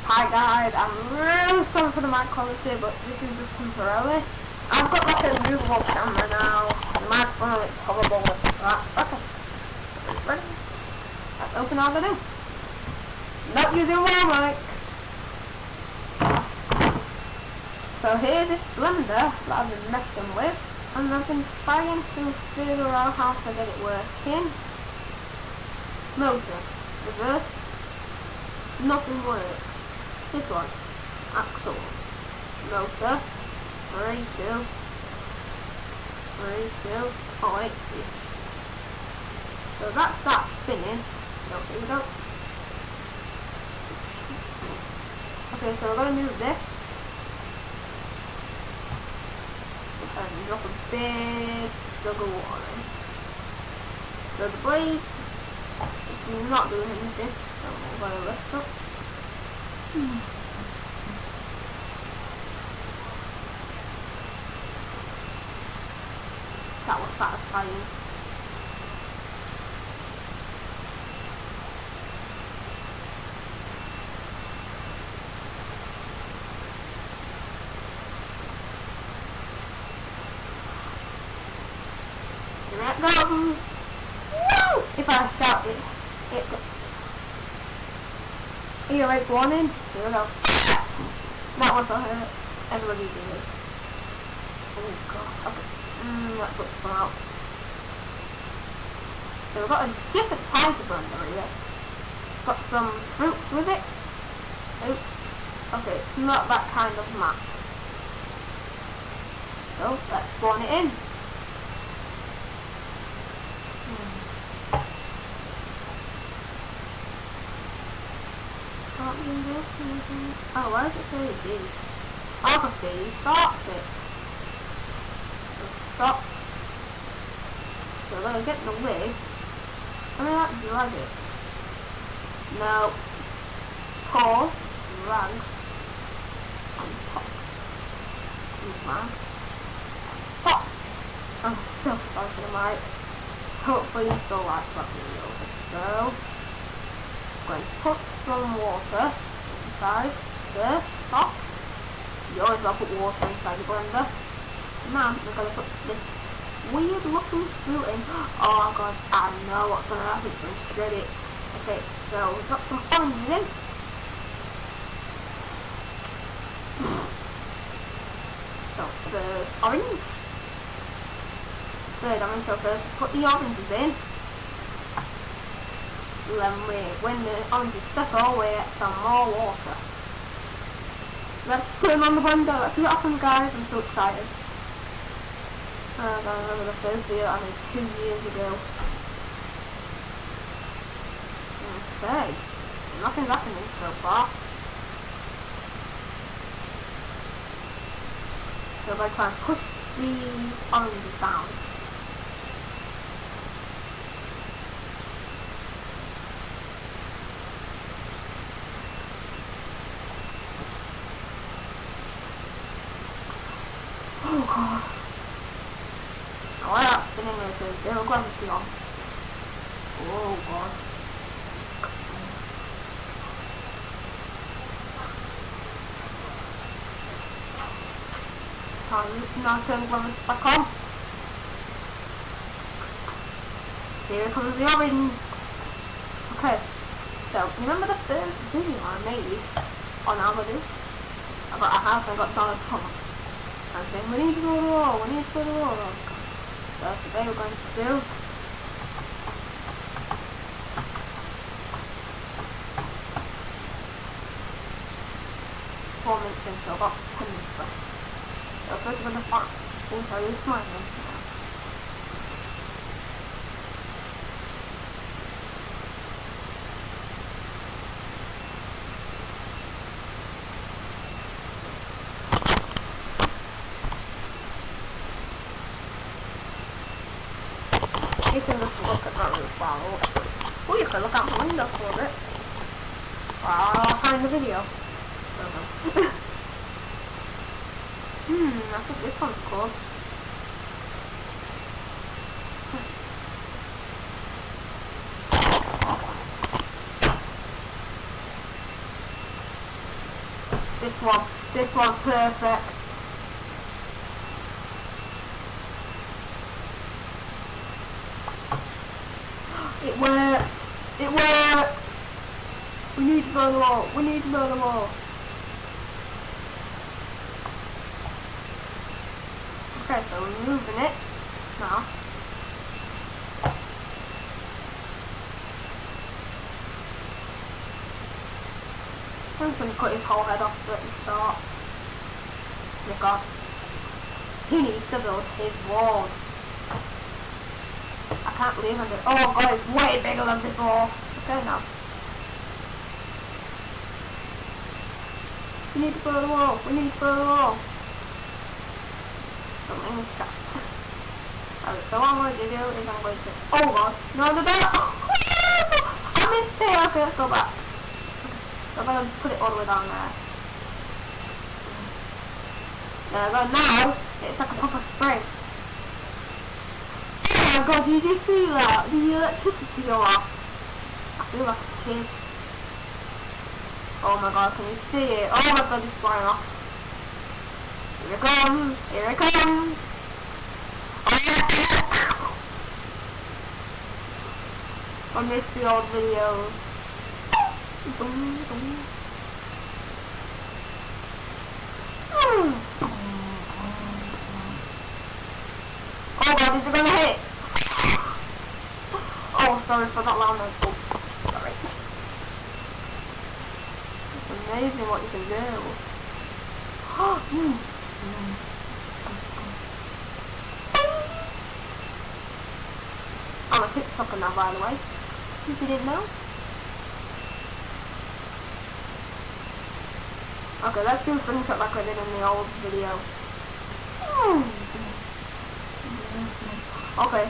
Hi guys, I'm really sorry for the mic quality, but this is just temporarily. I've got like a movable camera now. The microphone is horrible with that. Okay. Ready? Let's open algodoo. Not using one mic. So here's this blender that I've been messing with, and I've been trying to figure out how to get it working. Motor, reverse, nothing works. This one, axle, motor, 3, 2, 3, 2, oh wait, so that's that spinning, so here we go. Okay, so we're going to move this, and drop a big jug of water in. So the blade is not doing anything, so we're going to lift up. That was satisfying. Here it goes! Woo! If I shout it goes. Earache warning. Here we go. That was a hurt. Everybody's doing it. Oh god. Okay. Let's put some out. So we've got a different type of blender here. Got some fruits with it. Oops. Okay, it's not that kind of mat. So let's spawn it in. Oh, why does it say D? Obviously, starts it. So stop. So we're going to get the wig. I'm going to have to drag it. No. Pause. Drag. And pop. Man. Pop. I'm so sorry for the mic. Hopefully you still like that video. So, I'm going to put some water inside the top. You always got to put water inside the blender. Now we're going to put this weird looking fruit in. Oh god, I know what's going to happen. It's going to shred it. Okay, so we've got some oranges in. So first orange. Third orange, so first put the oranges in. Then when the oranges settle, we get some more water. Let's turn on the blender. Let's see what happens, guys. I'm so excited. I don't remember the first video I made 2 years ago. Okay. Nothing's happening so far. So if I try and push the oranges down. Oh god. Why not spinning with zero gravity on? Oh god. Now turn gravity back on. Here comes the orange. Okay. So remember the first video I made on algodoo? I got a house and I got Donald Trump. I'm saying we need to go to war, we need to go to war. So today we're going to do 4 minutes in, so I've got 10 minutes left. So first we're going to find. Oh, sorry, you're smiling. You can just look at that roof while, or you can look out the window for a bit while I find the video. I think this one's cool. This one's perfect. It worked. It worked. We need to burn the wall. We need to burn the wall. Okay, so we're moving it now. I'm just going to cut his whole head off so that he starts. Oh my god. He needs to build his wall. I can't believe I'm doing. Oh god, it's way bigger than before. Okay now. We need to build a wall. We need to build a wall. Something shut. Okay, so what I'm going to do is I'm going to. Oh god. No, no, no. I missed it. Okay, let's go back. So I'm going to put it all the way down there. There we go. Now it's like a proper spring. Oh my god, did you see that? The electricity go off. I feel like a kid. Oh my god, can you see it? Oh my god, it's flying off. Here it comes. Here it comes. I missed the old videos. Oh god, is it gonna hit? Oh, sorry for that loud noise. Oh, sorry. It's amazing what you can do. I'm a TikToker now, by the way. If you didn't know. Okay, let's do a slingshot like I did in the old video. Okay.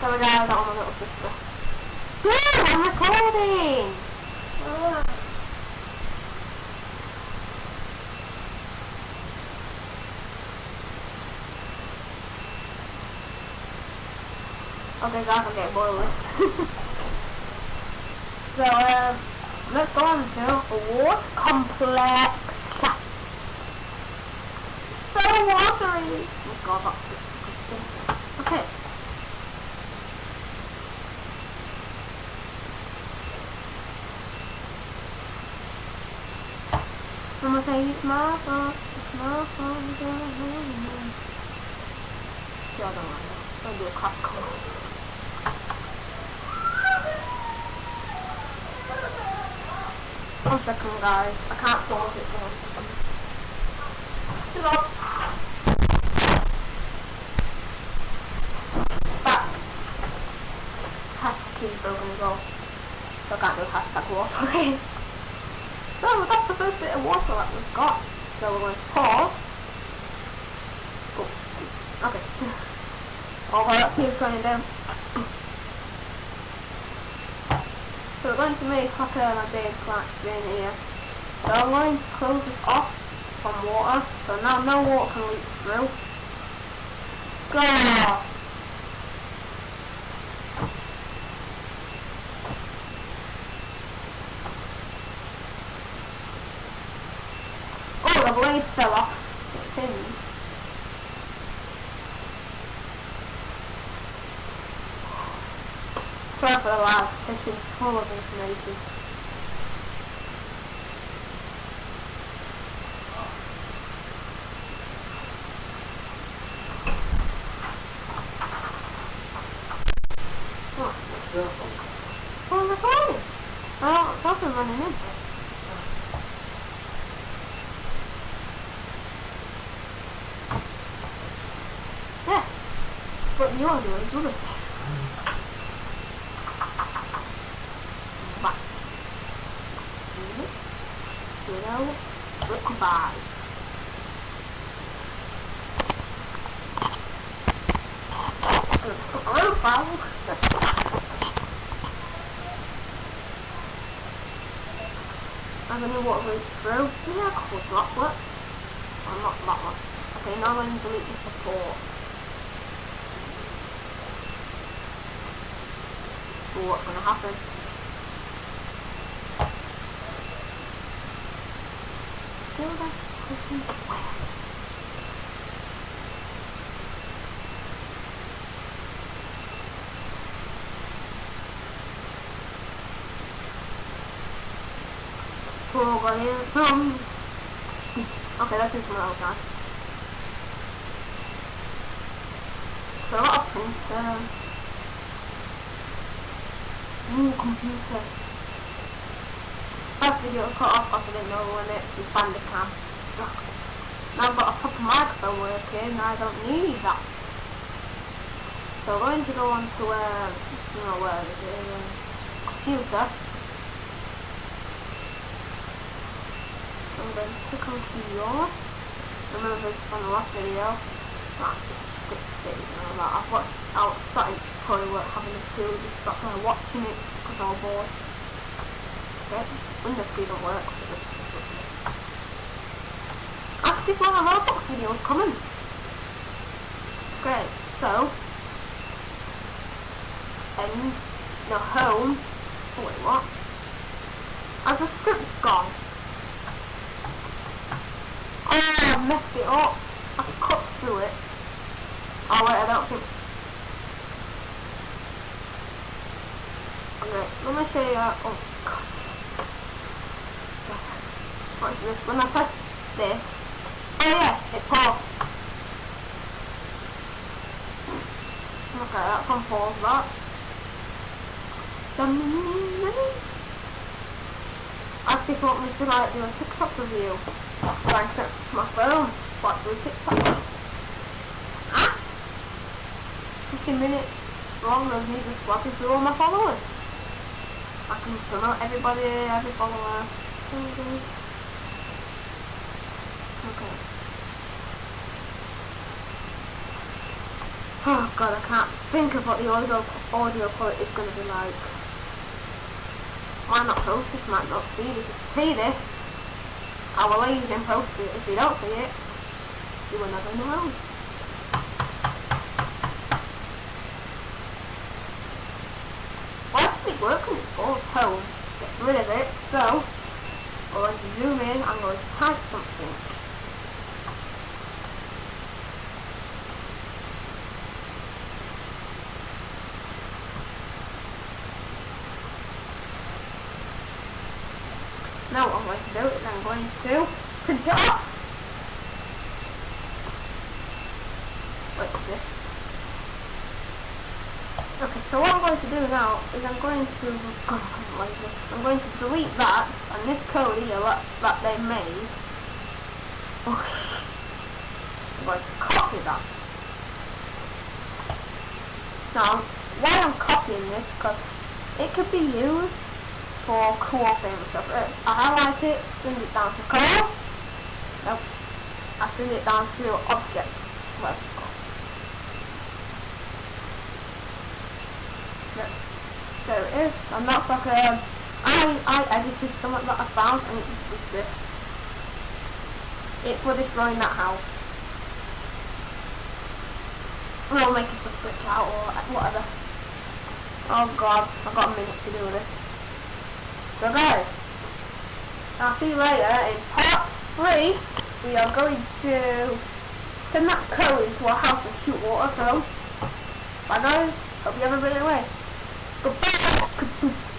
So guys, I got my little sister. Dude, I'm recording! Okay guys, I'm getting bored of this. So, let's go on to a water complex. So watery! Oh god, that's disgusting. Okay. I'm gonna say it's my fault, yeah, I don't like that. I'm gonna do a cross color. One second guys, I can't pause it for 1 second. Stop. Back. Hashtag keys broken as well. So I can't do hashtag water. So that's the first bit of water that we've got. So we're going to pause. Oh, okay. Oh well, let's see what's going down. So we're going to make like a big thing here. So I'm going to close this off from water. So now no water can leak through. Go! The blade fell off the pin. Sorry for the lag, this is full of information. Oh, I'm recording! Oh, it's also running in. What you are doing is rubbish. Back. You know, goodbye. foul. I'm going to water it through. Yeah, a couple of droplets. Oh, not that much. Okay, now I'm going to delete the support. So what's going to happen? Feel that pushing away. Over here it comes. Okay, let's do something else now. So a lot of printer. New computer. First video cut off because I didn't know when it was Bandicam. Now I've got a proper microphone working and I don't need that. So I'm going to go on to where is it? Computer. I'm going to click on keyboard. Remember this from the last video. I've watched outside probably work having a school, just sat there watching it because I was bored. Okay, Windows speed don't work. Ask if one of our Roblox videos comments. Great, so home. Oh wait, what? Has the script gone? Oh, I messed it up. I cut through it. Oh wait, I don't think. Okay, let me show you. Oh god. Watch this. When I press this. Oh yeah, it paused. Okay, that's on pause. That. Ask if you want me to like do a TikTok review. Like my phone. Like do a TikTok. Ask. 15 minutes long of me just swapping through all my followers. I can promote everybody, every follower. Okay. Oh god, I can't think of what the audio quality is going to be like. Might not post this, might not see this. If you see this, I will leave and post it. If you don't see it, you will never know. Why does it work when it's all home? Get rid of it, so I'm going to zoom in, I'm going to type something. Now what I'm going to do is I'm going to print it off. What's this? Okay, so what I'm going to do now is I'm going to delete that and this code here that they made. I'm going to copy that. Now, why I'm copying this, because it could be used for co-oping stuff. I highlight it, send it down to colors. Nope. I send it down to objects. Well, there it is, and that's like I edited something that I found and it was this. It's for destroying that house. We'll make it a switch out or whatever. Oh god, I've got a minute to do this. So guys, I'll see you later in part 3. We are going to send that code into our house and shoot water, so bye guys, hope you have a brilliant way. Goodbye.